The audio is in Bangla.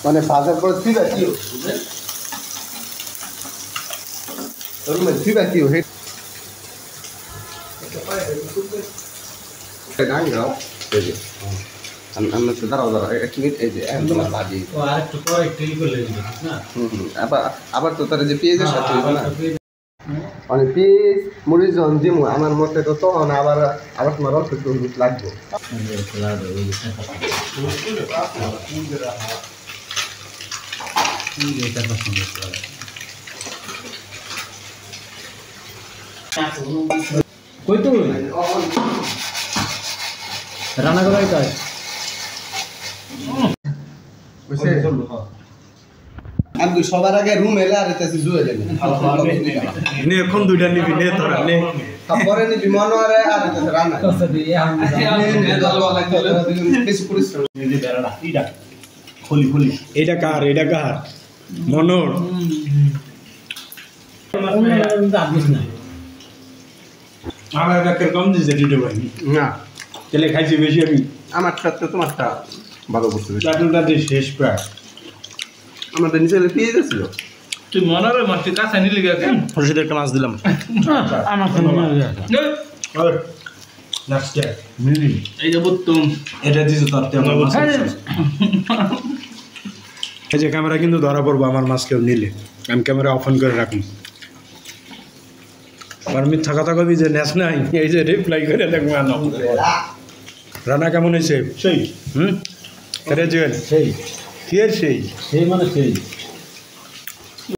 মানে ভাজার পরে ফিবা কি ফিবা কি আমরা তো দাঁড়াও এক মিনিট এই যে একদম ভাজি আবার তো তারা যে পেঁয়াজের সাথে মানে পেঁয়াজ মরিচ যখন দিব আমার মতে তো তখন আবার তোমার অল্প একটু লাগবে কই তো রান্না করাই কাজ আমি সবার আগে রুম এলে আর এটা জুয়ে যাবে নে এখন দুইটা নিবি নে তোরা নে পরে নিবি মনোয়ারে আর এটা রান্না বেশি পরিশ্রম খলি এটা কার মনোর আমার কিরকম দিয়েছে দিতে পারি না তেলে খাইছি বেশি আমি আমার সাথে তোমারটা ভালো করতে চাটুটা দিয়ে শেষ প্রায় আমাদের নিচে পেয়ে যাচ্ছিল তুই মনে হয় মাছটি কাছে নিলি কেন রশিদের একটা মাছ দিলাম আমার এই যে বুত্তুম এটা দিয়েছে তোর এই যে ক্যামেরা কিন্তু ধরা পড়বো আমার মাছ কেউ নিলে আমি ক্যামেরা অফ করে রাখুন আর মিথ্যা কথা কবি যে নেস নাই এই যে রিপ্লাই করে দেখবো রান্না কেমন হয়েছে সেই হুম জুয়েল সেই কি সেই সেই মানে সেই